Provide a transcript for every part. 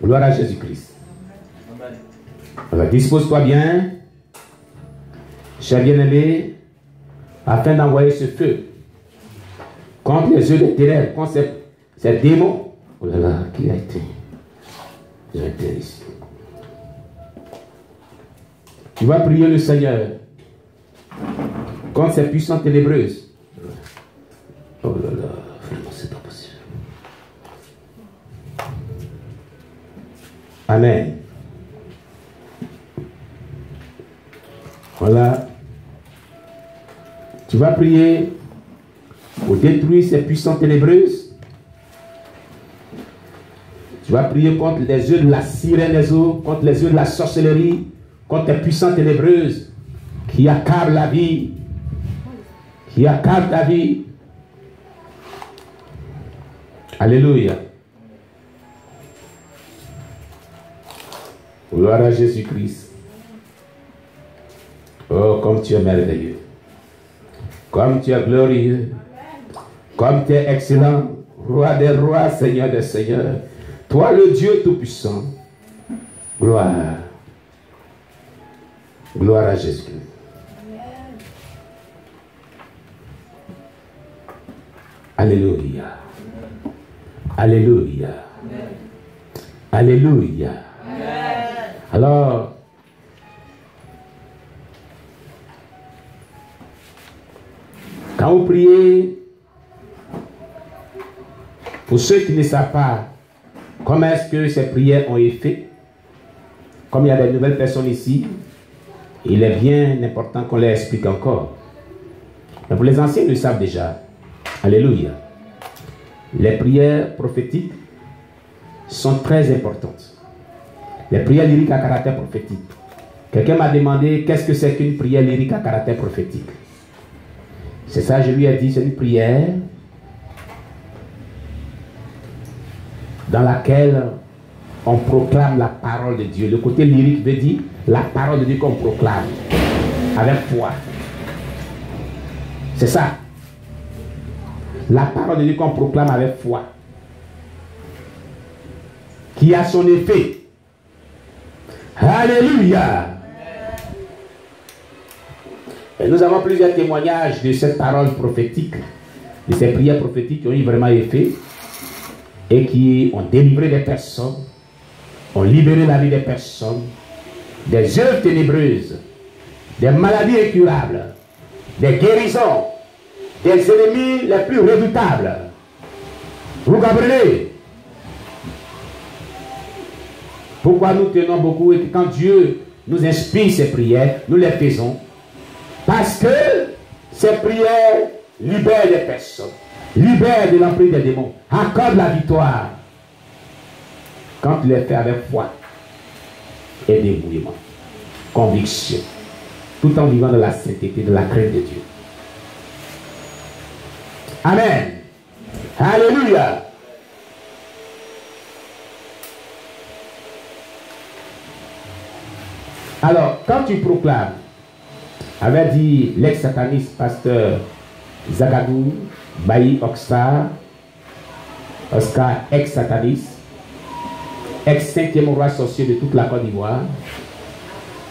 Gloire à Jésus-Christ. Alors, dispose-toi bien, cher bien-aimé, afin d'envoyer ce feu contre les yeux des ténèbres, contre ces démons. Oh là là, qui a été ici. Tu vas prier le Seigneur contre ces puissances ténébreuses. Oh là là, vraiment, c'est pas possible. Amen. Voilà. Tu vas prier pour détruire ces puissances ténébreuses. Tu vas prier contre les yeux de la sirène des eaux, contre les yeux de la sorcellerie, contre les puissances ténébreuses qui accablent la vie, qui accablent ta vie. Alléluia. Gloire à Jésus-Christ. Oh, comme tu es merveilleux. Comme tu es glorieux. Comme tu es excellent. Roi des rois, Seigneur des seigneurs. Toi le Dieu tout-puissant. Gloire. Gloire à Jésus. Alléluia. Alléluia. Alléluia. Alors, quand vous priez, pour ceux qui ne savent pas comment est-ce que ces prières ont été faites, comme il y a des nouvelles personnes ici, il est bien important qu'on les explique encore. Mais pour les anciens, ils le savent déjà. Alléluia. Les prières prophétiques sont très importantes. Les prières lyriques à caractère prophétique. Quelqu'un m'a demandé qu'est-ce que c'est qu'une prière lyrique à caractère prophétique. C'est ça, je lui ai dit, c'est une prière dans laquelle on proclame la parole de Dieu. Le côté lyrique veut dire la parole de Dieu qu'on proclame avec foi. C'est ça. La parole de Dieu qu'on proclame avec foi. Qui a son effet. Alléluia. Et nous avons plusieurs témoignages de cette parole prophétique, de ces prières prophétiques qui ont eu vraiment effet et qui ont délivré des personnes, ont libéré la vie des personnes, des œuvres ténébreuses, des maladies incurables, des guérisons, des ennemis les plus redoutables. Vous comprenez? Pourquoi nous tenons beaucoup et que quand Dieu nous inspire ces prières, nous les faisons? Parce que ces prières libèrent les personnes, libèrent de l'emprise des démons, accordent la victoire. Quand tu les fais avec foi et dévouement, conviction, tout en vivant de la sainteté, de la crainte de Dieu. Amen. Alléluia. Alors, quand tu proclames, avait dit l'ex-sataniste pasteur Zagadou, Bailly Oscar, ex-sataniste, ex-5e roi sorcier de toute la Côte d'Ivoire,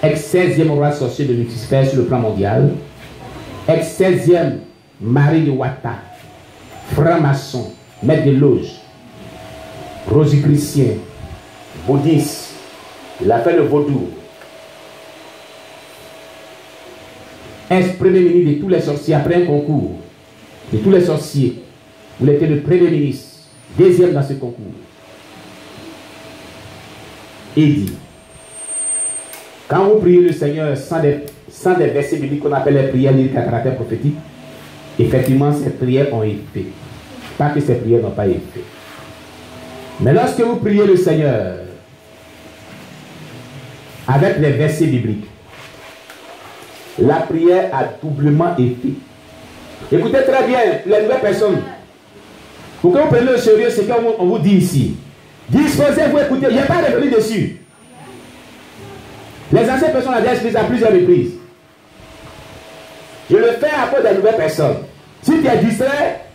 ex-16e roi sorcier de Lucifer sur le plan mondial, ex-16e mari de Ouattara, franc-maçon, maître de loge, rosicrucien, bouddhiste, il a fait le vaudou, ex-premier ministre de tous les sorciers après un concours, de tous les sorciers, vous étiez le premier ministre, deuxième dans ce concours. Il dit, quand vous priez le Seigneur sans des versets bibliques qu'on appelle les prières lyriques à caractère prophétique, effectivement ces prières ont été faites. Pas que ces prières n'ont pas été faites. Mais lorsque vous priez le Seigneur avec les versets bibliques, la prière a doublement été. Écoutez très bien, les nouvelles personnes. Pour que vous preniez au sérieux ce qu'on vous dit ici. Disposez-vous, écoutez, je n'ai pas revenu dessus. Les anciennes personnes ont déjà expliqué à plusieurs reprises. Je le fais à cause des nouvelles personnes. Si tu es distrait,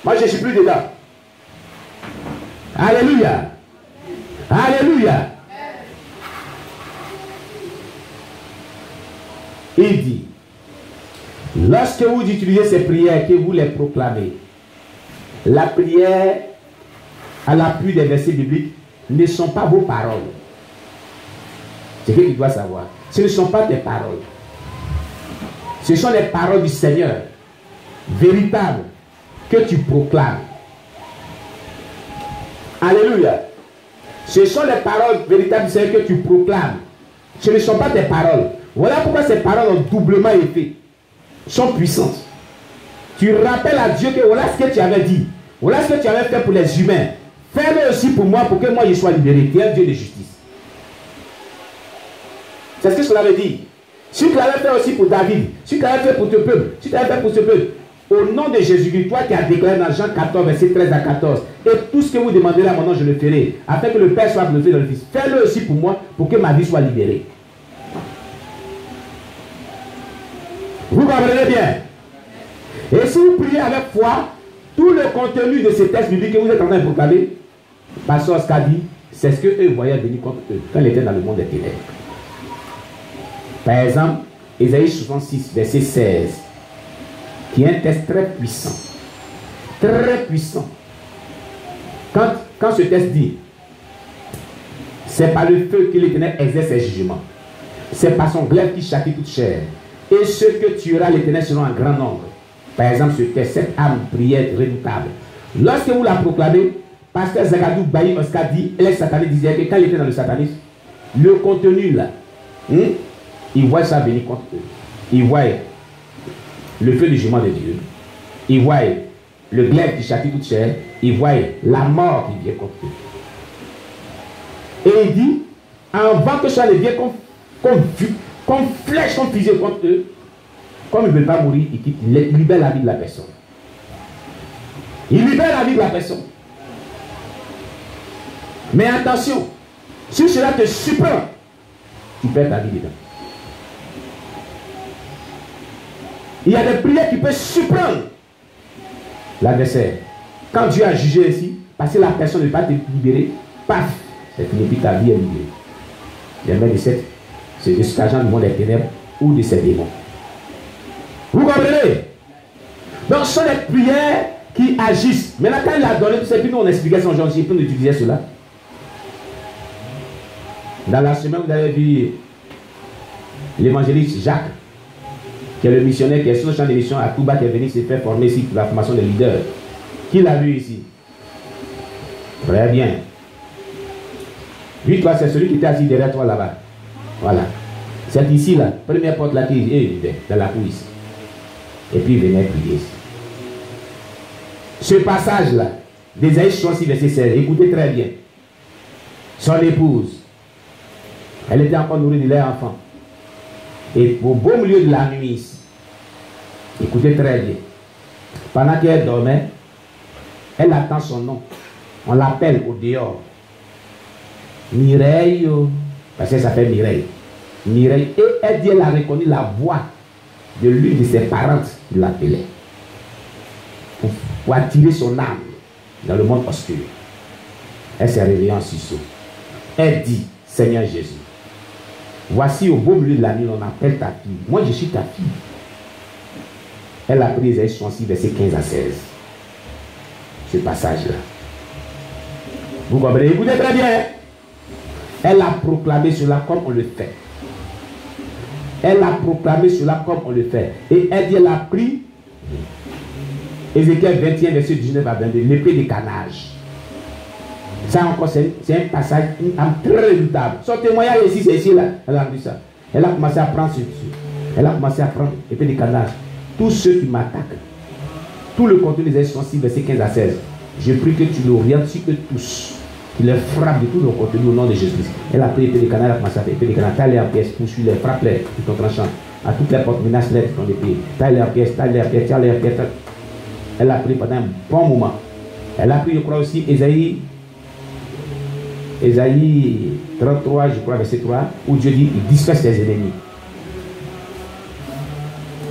moi je ne suis plus dedans. Alléluia. Alléluia. Il dit, lorsque vous utilisez ces prières, que vous les proclamez, la prière à l'appui des versets bibliques ne sont pas vos paroles. C'est ce que tu dois savoir. Ce ne sont pas tes paroles. Ce sont les paroles du Seigneur, véritables, que tu proclames. Alléluia. Ce sont les paroles véritables du Seigneur que tu proclames. Ce ne sont pas tes paroles. Voilà pourquoi ces paroles ont doublement effet. Sont puissantes. Tu rappelles à Dieu que voilà ce que tu avais dit. Voilà ce que tu avais fait pour les humains. Fais-le aussi pour moi, pour que moi je sois libéré. Tu es un Dieu de justice. C'est ce que cela veut dire. Si tu l'avais fait aussi pour David, si tu l'avais fait pour ce peuple, si tu l'avais fait pour ce peuple, au nom de Jésus-Christ, toi qui as déclaré dans Jean 14, verset 13 à 14, et tout ce que vous demandez là maintenant, je le ferai, afin que le Père soit glorifié dans le Fils. Fais-le aussi pour moi, pour que ma vie soit libérée. Vous comprenez bien? Et si vous priez avec foi, tout le contenu de ces textes bibliques que vous êtes en train de proclamer, Pasteur Oscar dit, c'est ce qu'eux voyaient venir contre eux quand ils étaient dans le monde des ténèbres. Par exemple, Ésaïe 66, verset 16, qui est un texte très puissant. Très puissant. Quand ce texte dit, c'est par le feu que l'Éternel exerce ses jugements. C'est par son glaive qui châtie toute chair. Et ceux que tuera l'Éternel seront en grand nombre. Par exemple, ce texte, cette âme prière redoutable. Lorsque vous la proclamez, Pasteur Zagadou Bailly Oscar dit, les satanistes disaient que quand il était dans le satanisme, le contenu là, il voit ça venir contre eux. Il voit le feu du jugement de Dieu. Il voit le glaive qui châtie toute chair. Il voit la mort qui vient contre eux. Et il dit, avant que ça ne vienne comme flèche, comme fusil contre eux, comme ils ne veulent pas mourir, il libère la vie de la personne. Il libère la vie de la personne. Mais attention, si cela te surprend, tu perds ta vie dedans. Il y a des prières qui peuvent surprendre l'adversaire. Quand Dieu a jugé ici, parce que la personne ne va pas te libérer, paf, c'est fini, puis ta vie est libérée. Il y a même de cet agent du monde des ténèbres ou de ces démons. Vous comprenez? Donc, ce sont les prières qui agissent. Maintenant, quand il a donné tout ça, puis nous on expliquait son genre, puis on utilisait cela. Dans la semaine, vous avez vu l'évangéliste Jacques, qui est le missionnaire qui est sur le champ de mission à Touba, qui est venu se faire former ici pour la formation des leaders. Qui l'a vu ici? Très bien. Lui, toi, c'est celui qui était assis derrière toi là-bas. Voilà. C'est ici, là. Première porte là, qui est dans la cour ici. Et puis, il venait prier ici. Ce passage-là, d'Ésaïe 66, verset 16, écoutez très bien. Son épouse, elle était encore nourrie de leur enfant. Et au beau milieu de la nuit ici, écoutez très bien. Pendant qu'elle dormait, elle attend son nom. On l'appelle au dehors. Mireille, parce qu'elle s'appelle Mireille. Mireille, et elle dit, elle a reconnu la voix de l'une de ses parentes qui l'appelait. Pour attirer son âme dans le monde obscur. Elle s'est réveillée en sursaut. Elle dit, Seigneur Jésus, voici au beau milieu de la nuit, on appelle ta fille. Moi, je suis ta fille. Elle a pris Ésaïe 66, verset 15 à 16. Ce passage-là. Vous comprenez? Écoutez très bien. Elle a proclamé cela comme on le fait. Elle a proclamé cela comme on le fait. Et elle dit, elle a pris Ézéchiel 21, verset 19 à 22, l'épée des canages. Ça encore, c'est un passage, une âme très redoutable. Son témoignage ici, c'est ici, là. Elle a vu ça. Elle a commencé à prendre ce dessus. Elle a commencé à prendre l'épée des canages. Tous ceux qui m'attaquent, tout le contenu des sont 6, verset 15 à 16. Je prie que tu l'orientes sur eux tous. Qui les frappe de tout le contenu au nom de Jésus. Elle a pris l'épée des canages, elle a commencé à faire l'épée des canages. Taille-les en pièces, poursuis-les, frappe-les de ton tranchant. À toutes les portes, menace-les de ton épée. Taille-les en pièces, taille-les en pièces, taille-les en pièces. Elle a pris pendant un bon moment. Elle a pris, je crois aussi, Ésaïe 33, je crois, verset 3, où Dieu dit, il disperse ses ennemis.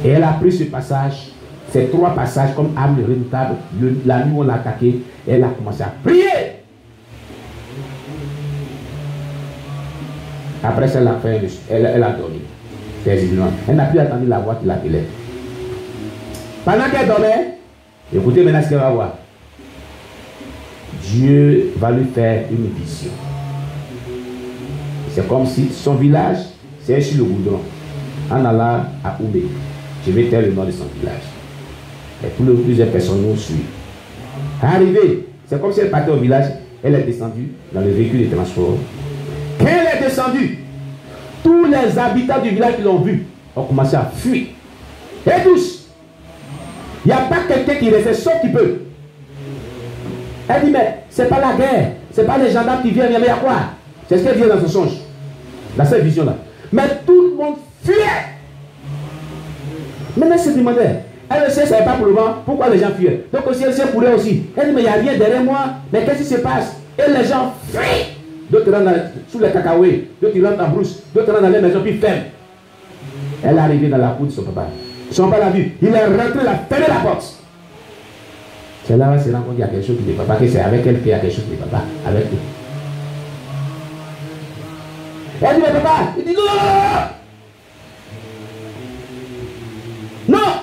Et elle a pris ce passage, ces trois passages comme âme redoutable. La nuit, on l'a attaqué. Elle a commencé à prier. Après ça, elle a dormi. Paisiblement. Elle n'a plus attendu la voix qui l'appelait. Pendant qu'elle dormait, écoutez maintenant ce qu'elle va voir. Dieu va lui faire une vision. C'est comme si son village, c'est sur le goudron. En allant à Oubé, je vais taire le nom de son village. Et plusieurs personnes nous suivent. Arrivé, c'est comme si elle partait au village, elle est descendue dans le véhicule de transport. Quand elle est descendue, tous les habitants du village qui l'ont vue ont commencé à fuir. Et tous, il n'y a pas quelqu'un qui reste, sauf qui peut. Elle dit, mais c'est pas la guerre, c'est pas les gendarmes qui viennent, mais il y a quoi? C'est ce qu'elle vient dans son songe, dans cette vision-là. Mais tout le monde fuyait. Maintenant, elle se demandait, elle ne savait pas pour le vent, pourquoi les gens fuyaient. Donc aussi, elle s'est coulée aussi. Elle dit, mais il n'y a rien derrière moi, mais qu'est-ce qui se passe? Et les gens fuient. D'autres rentrent sous les cacahuètes, d'autres rentrent en brousse, d'autres rentrent dans les maisons, puis ferment. Elle est arrivée dans la cour de son papa. Son papa l'a vu, il est rentré, il a fermé la porte. C'est là où se rend compte qu'il y a quelque chose qui n'est pas, que c'est avec elle qu'il y a quelque chose qui n'est pas, avec lui. Elle dit, mais papa, il dit non, non, non. Non.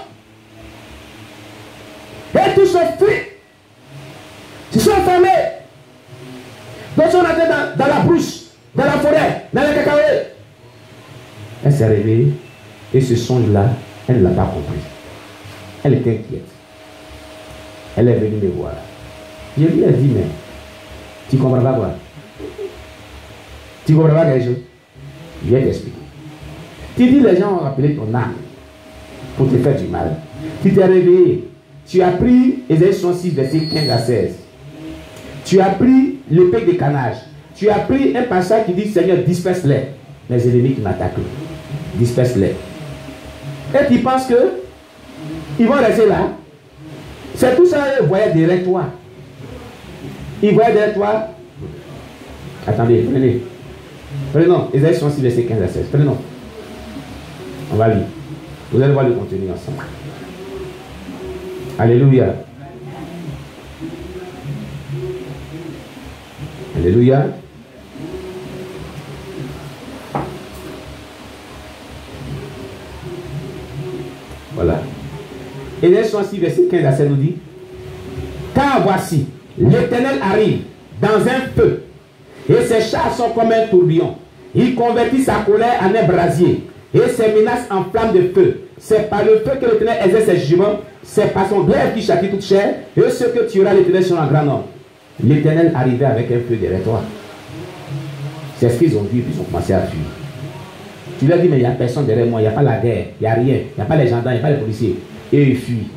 Et tous sont fuis. Ils sont fermés. Donc ils sont rentrés dans la brousse, dans la forêt, dans les cacahuètes. Elle s'est réveillée et ce songe-là, elle ne l'a pas compris. Elle était inquiète. Elle est venue me voir. Je lui ai dit, mais tu ne comprends pas quoi? Tu ne comprends pas quelque chose? Je vais t'expliquer. Tu dis, les gens ont appelé ton âme pour te faire du mal. Tu t'es réveillé. Tu as pris Ésaïe 66, verset 15 à 16. Tu as pris l'épée de canage. Tu as pris un passage qui dit, Seigneur, disperse-les. Les ennemis qui m'attaquent. Disperse-les. Et tu penses que ils vont rester là? C'est tout ça, ils voyaient derrière toi. Ils voyaient derrière toi. Attendez, prenez. Prenons, Ésaïe 66, verset 15 à 16. Prenons. On va lire. Vous allez voir le contenu ensemble. Alléluia. Alléluia. Voilà. Ésaïe 66, verset 15 à 16 nous dit, car voici, l'Éternel arrive dans un feu, et ses chars sont comme un tourbillon. Il convertit sa colère en un brasier, et ses menaces en flammes de feu. C'est par le feu que l'Éternel exerce ses jugements, c'est par son glaive qui châtie toute chair, et ceux que tuera l'Éternel sont un grand nombre. L'Éternel arrivait avec un feu derrière toi. C'est ce qu'ils ont vu, puis ils ont commencé à fuir. Tu leur dis, mais il n'y a personne derrière moi, il n'y a pas la guerre, il n'y a rien, il n'y a pas les gendarmes, il n'y a pas les policiers. Et ils fuient.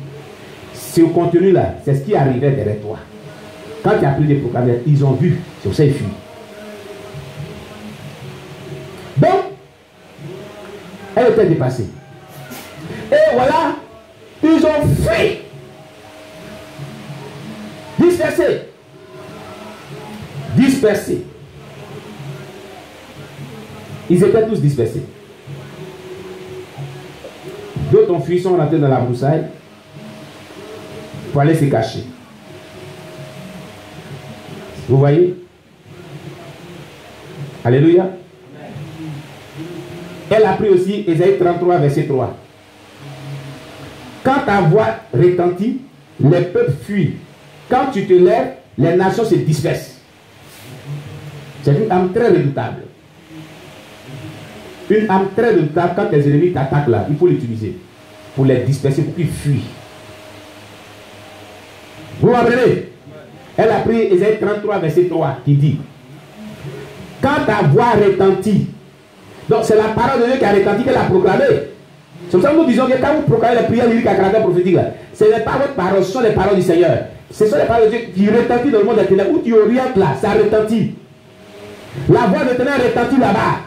Ce contenu-là, c'est ce qui arrivait derrière toi. Quand tu as pris les proclameurs, ils ont vu, c'est pour ça qu'ils fuient. Donc, elle était dépassée. Et voilà, ils ont fui. Dispersés. Dispersés. Ils étaient tous dispersés. D'autres ont fui, sont rentrés dans la broussaille pour aller se cacher. Vous voyez? Alléluia. Elle a pris aussi Ésaïe 33, verset 3. Quand ta voix retentit, les peuples fuient. Quand tu te lèves, les nations se dispersent. C'est une âme très redoutable. Une âme très redoutable, quand tes ennemis t'attaquent là, il faut l'utiliser pour les disperser, pour qu'ils fuient. Vous m'apprenez? Elle a pris Ésaïe 33, verset 3, qui dit, quand ta voix retentit, donc c'est la parole de Dieu qui a retenti, qu'elle a proclamé. C'est pour ça que nous disons que quand vous proclamez les prières lyriques à caractère prophétique, là, ce n'est pas votre parole, ce sont les paroles du Seigneur. Ce sont les paroles de Dieu qui retentissent dans le monde des ténèbres. Où tu orientes là, ça retentit. La voix de ténèbres retentit là-bas.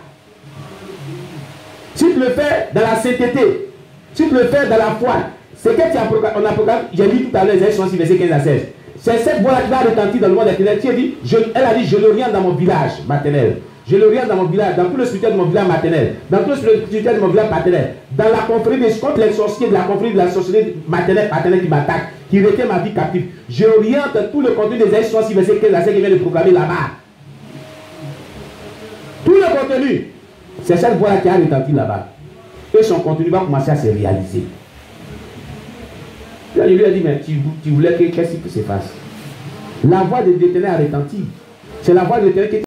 Si tu le fais dans la sainteté, si tu le fais dans la foi, c'est que tu as proclamé, on a proclamé, j'ai lu tout à l'heure, Ésaïe 66, verset 15 à 16. C'est cette voix-là qui va retentir dans le monde des ténèbres. Elle a dit, je l'oriente dans mon village maternel. Je l'oriente dans mon village, dans tout le spirituel de mon village maternel, dans tout le spirituel de mon village paternel, dans la confrérie des contre les sorciers de la confrérie de la sorcellerie maternelle, paternelle qui m'attaque, qui retient ma vie captive. J'oriente tout le contenu des Ésaïe 66, verset 15 à 16 qui vient de proclamer là-bas. Tout le contenu. C'est cette voix-là qui a retenti là-bas. Et son contenu va commencer à se réaliser. Là, je lui ai dit, mais tu voulais qu'est-ce qui se passe? La voix de l'Éternel a retenti. C'est la voix de l'Éternel qui